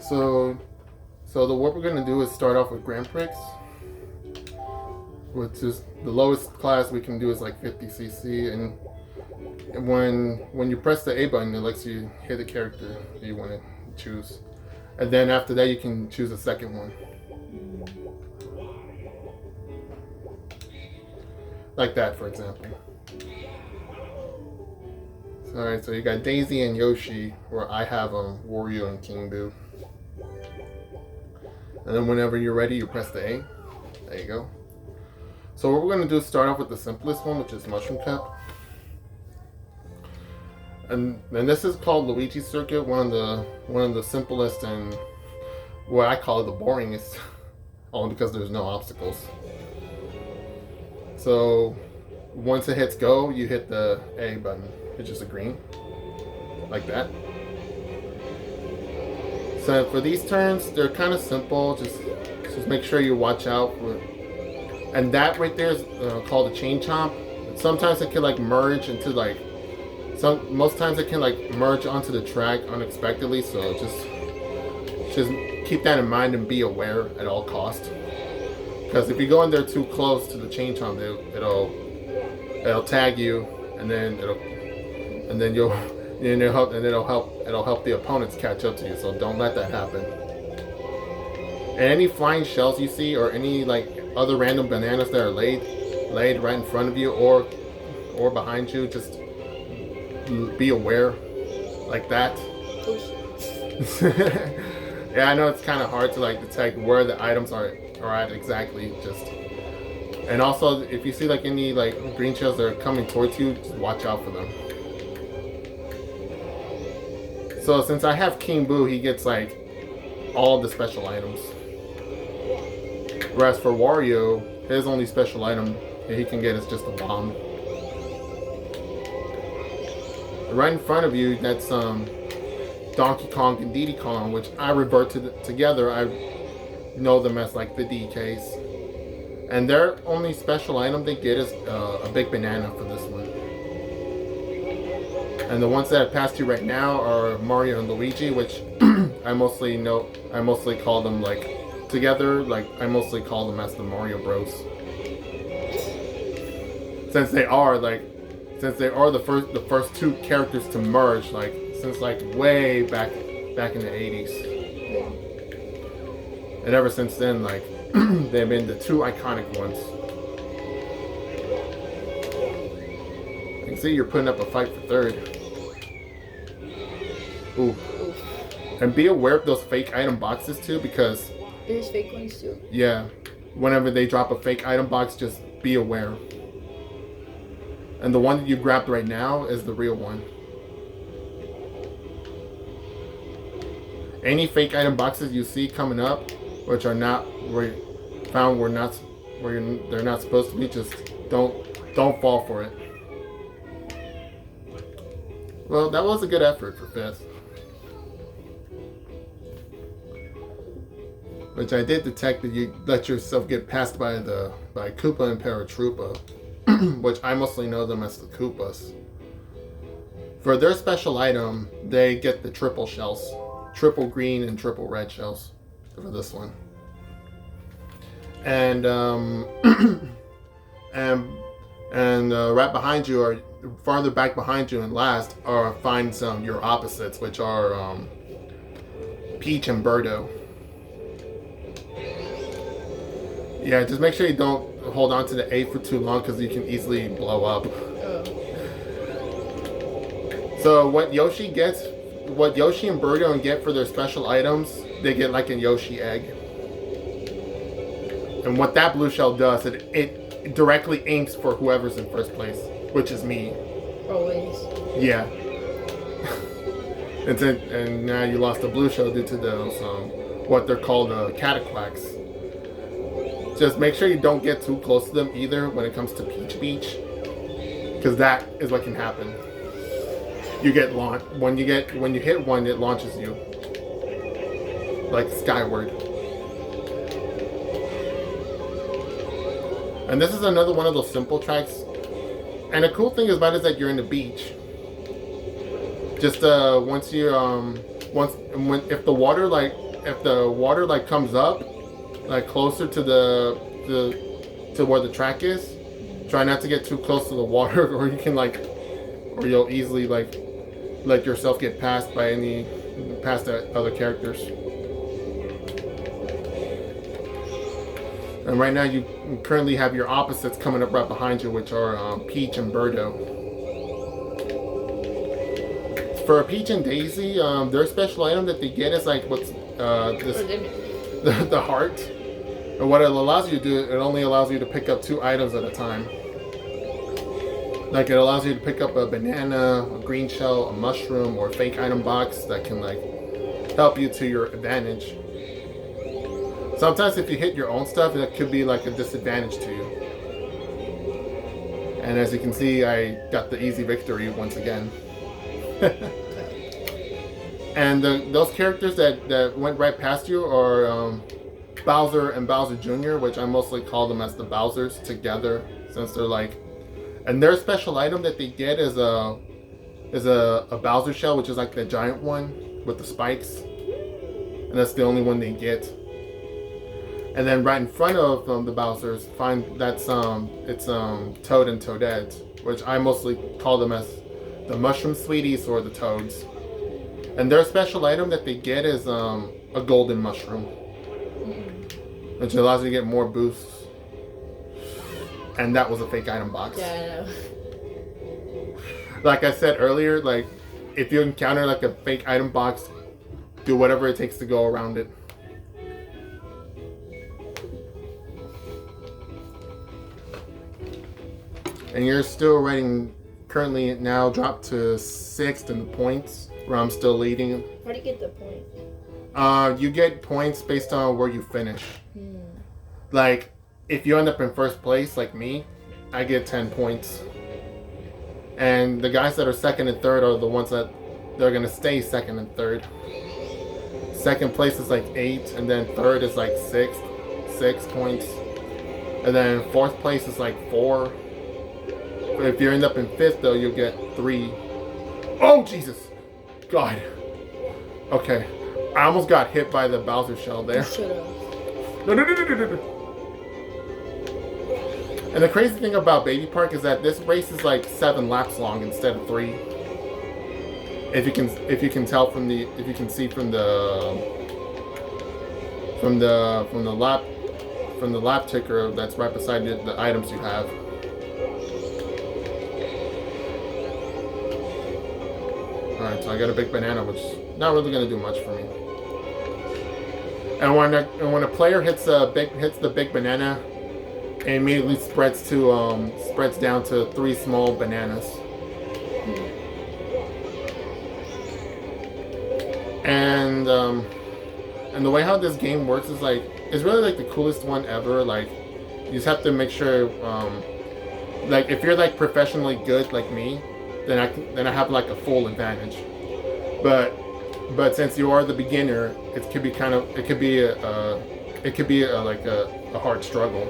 So, what we're gonna do is start off with Grand Prix, which is the lowest class we can do is like 50cc, and when you press the A button, it lets you hit a character that you want to choose, and then after that you can choose a second one, like that, for example. Alright, so you got Daisy and Yoshi, where I have Wario and King Boo. And then whenever you're ready, you press the A. There you go. So what we're going to do is start off with the simplest one, which is Mushroom Cup. And this is called Luigi Circuit, one of the simplest and what I call it the boringest, only because there's no obstacles. So once it hits go, you hit the A button, which is a green, like that. So for these turns, they're kind of simple. Just make sure you watch out for. And that right there is called a chain chomp. Sometimes it can like merge into like most times it can like merge onto the track unexpectedly. So just keep that in mind and be aware at all costs. Because if you go in there too close to the chain chomp, it'll tag you, and then it'll help the opponents catch up to you. So don't let that happen. And any flying shells you see, or any like other random bananas that are laid right in front of you or behind you, just be aware, like that. Yeah, I know it's kind of hard to like detect where the items are at exactly. And also if you see like any like green shells that are coming towards you, just watch out for them. So since I have King Boo, he gets like all the special items. Whereas for Wario, his only special item that he can get is just a bomb. Right in front of you, that's Donkey Kong and Diddy Kong, which I revert to together. I know them as like the DKs. And their only special item they get is a big banana for this one. And the ones that I passed you right now are Mario and Luigi, which I mostly call them like together, like I mostly call them as the Mario Bros. Since they are the first two characters to merge, like since like way back in the 80s. And ever since then, like they've been the two iconic ones. You can see you're putting up a fight for third. Ooh. And be aware of those fake item boxes too, because there's fake ones too. Yeah. Whenever they drop a fake item box, just be aware. And the one that you grabbed right now is the real one. Any fake item boxes you see coming up, which are not where they're not supposed to be, just don't fall for it. Well, that was a good effort for fifth. Which I did detect that you let yourself get passed by Koopa and Paratroopa, which I mostly know them as the Koopas. For their special item, they get the triple shells, triple green and triple red shells for this one. And right behind you, or farther back behind you and last, find your opposites, which are Peach and Birdo. Yeah, just make sure you don't hold on to the A for too long, because you can easily blow up. So what Yoshi and Birdo get for their special items, they get like a Yoshi egg. And what that blue shell does, it directly aims for whoever's in first place, which is me. Always. Yeah. And now you lost the blue shell due to those what they're called cataquacks. Just make sure you don't get too close to them either when it comes to Peach Beach, because that is what can happen. You get launched when you hit one, it launches you like skyward. And this is another one of those simple tracks. And the cool thing about it is that you're in the beach. Just if the water like if the water like comes up, like closer to to where the track is, try not to get too close to the water, or you can or you'll easily let yourself get passed by past the other characters. And right now you currently have your opposites coming up right behind you, which are Peach and Birdo. For Peach and Daisy, their special item that they get is what's the heart. And what it allows you to do, it only allows you to pick up 2 items at a time. It allows you to pick up a banana, a green shell, a mushroom, or a fake item box that can help you to your advantage. Sometimes if you hit your own stuff, it could be a disadvantage to you. And as you can see, I got the easy victory once again. And those characters that went right past you are Bowser and Bowser Jr., which I mostly call them as the Bowsers together, since they're and their special item that they get is a Bowser shell, which is the giant one with the spikes, and that's the only one they get. And then right in front of the Bowsers, it's Toad and Toadette, which I mostly call them as the Mushroom Sweeties or the Toads. And their special item that they get is a golden mushroom, which allows you to get more boosts. And that was a fake item box. Yeah, I know. Like I said earlier, if you encounter a fake item box, do whatever it takes to go around it. And you're still currently now dropped to 6th in the points, where I'm still leading. How do you get the points? You get points based on where you finish. If you end up in first place, like me, I get 10 points. And the guys that are 2nd and 3rd are the ones that they're going to stay 2nd and 3rd. 2nd place is 8, and then 3rd is 6 points. And then 4th place is 4. But if you end up in 5th, though, you'll get 3. Oh, Jesus! God. Okay. I almost got hit by the Bowser shell there. Shut up. No. And the crazy thing about Baby Park is that this race is 7 laps long instead of 3. If you can tell from the lap ticker that's right beside the items you have. Alright, so I got a big banana, which is not really gonna do much for me. And when a player hits the big banana, it immediately spreads down to 3 small bananas. And the way how this game works is it's really the coolest one ever. You just have to make sure if you're professionally good like me, then I have a full advantage. But since you are the beginner, it could be a hard struggle.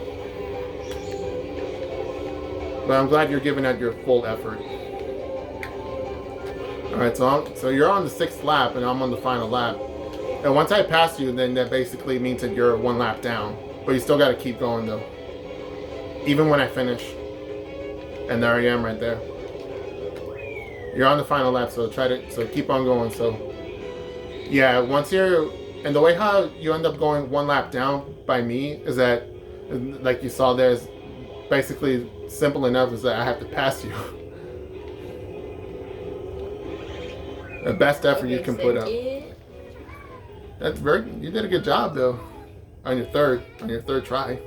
But I'm glad you're giving out your full effort. Alright, so you're on the 6th lap, and I'm on the final lap. And once I pass you, then that basically means that you're 1 lap down. But you still got to keep going, though. Even when I finish. And there I am right there. You're on the final lap, so keep on going. So, yeah, and the way how you end up going 1 lap down by me is that, like you saw there, is basically simple enough, is that I have to pass you. The best effort you can put up. You did a good job though. On your third try.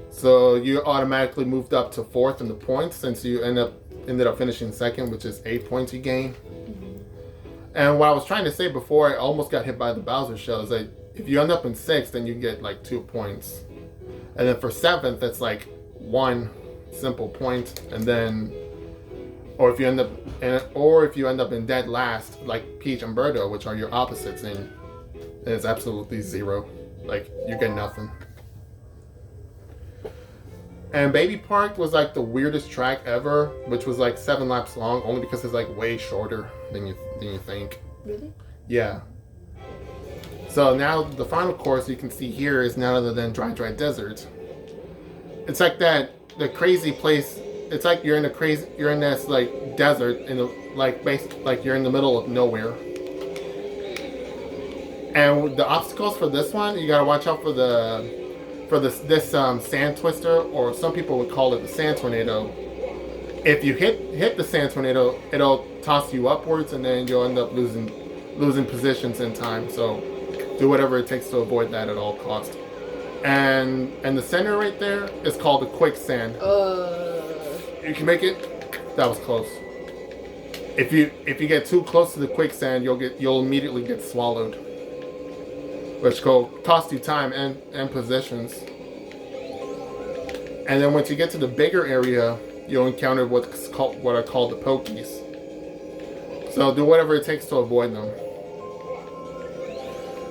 So you automatically moved up to 4th in the points, since you ended up finishing 2nd, which is 8 points you gain. And what I was trying to say before, I almost got hit by the Bowser shell, is that if you end up in 6th, then you get 2 points. And then for 7th, it's 1 simple point, and then, or if you end up in dead last, like Peach and Birdo, which are your opposites, and it's absolutely 0. You get nothing. And Baby Park was like the weirdest track ever, which was like 7 laps long, only because it's like way shorter than you think. Really? Yeah. So now the final course you can see here is none other than Dry Desert. It's like the crazy place. It's like you're in this like desert in the like you're in the middle of nowhere. And the obstacles for this one, you gotta watch out for this sand twister, or some people would call it the sand tornado. If you hit the sand tornado, it'll toss you upwards, and then you'll end up losing positions in time. So do whatever it takes to avoid that at all costs. And the center right there is called the quicksand. You can make it. That was close. If you get too close to the quicksand, you'll immediately get swallowed, which will cost you time and positions. And then once you get to the bigger area, you'll encounter what I call the pokies. So do whatever it takes to avoid them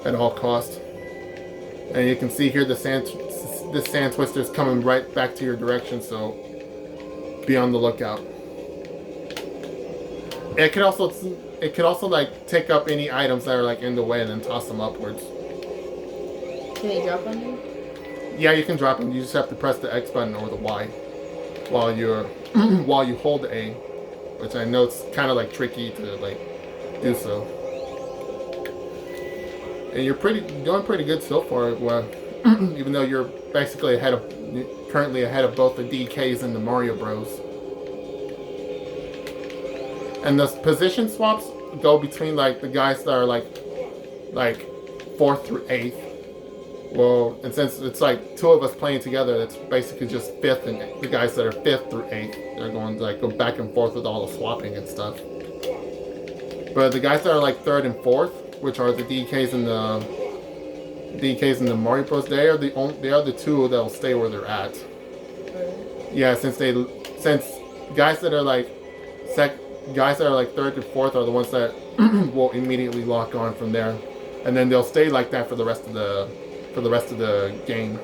at all costs. And you can see here this sand twister is coming right back to your direction, so be on the lookout. It could also like take up any items that are like in the way and then toss them upwards. Can they drop on you? Yeah, you can drop them. You just have to press the X button or the Y while you hold the A, which I know it's kind of like tricky to like do so. And you're doing pretty good so far. Well, even though you're basically currently ahead of both the DKs and the Mario Bros. And the position swaps go between like the guys that are like 4th through 8th. Well, and since it's like 2 of us playing together, it's basically just 5th, and the guys that are 5th through 8th, they're going to like go back and forth with all the swapping and stuff. But the guys that are like 3rd and 4th, which are the DKs and the Mario Bros, they are the 2 that'll stay where they're at. Yeah, since guys that are like 3rd to 4th are the ones that will immediately lock on from there, and then they'll stay like that for the rest of the game.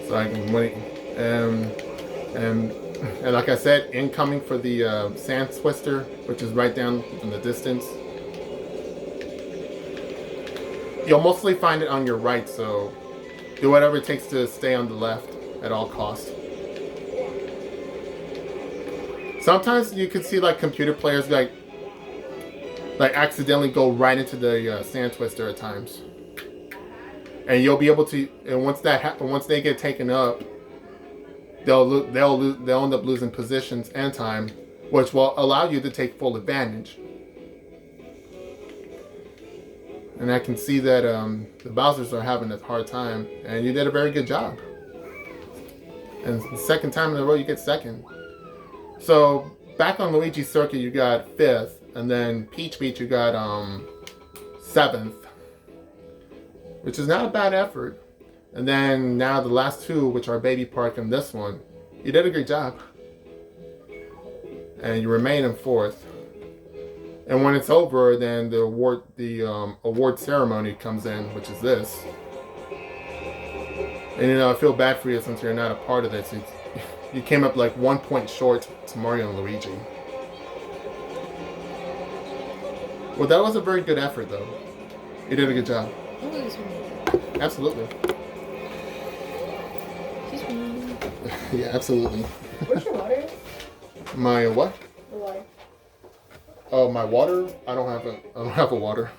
So I can wait, and like I said, incoming for the sand twister, which is right down in the distance. You'll mostly find it on your right, so do whatever it takes to stay on the left at all costs. Sometimes you can see like computer players like accidentally go right into the sand twister at times, and you'll be able to. And once they get taken up, they'll end up losing positions and time, which will allow you to take full advantage. And I can see that the Bowsers are having a hard time, and you did a very good job. And the second time in a row, you get 2nd. So back on Luigi Circuit, you got 5th, and then Peach Beach, you got 7th, which is not a bad effort. And then now the last 2, which are Baby Park and this one, you did a great job, and you remain in 4th. And when it's over, then the award ceremony comes in, which is this. And I feel bad for you since you're not a part of this. You came up like 1 point short to Mario and Luigi. Well, that was a very good effort, though. You did a good job. Absolutely. Yeah, absolutely. Where's your water? My what? The water. Oh, my water? I don't have a water.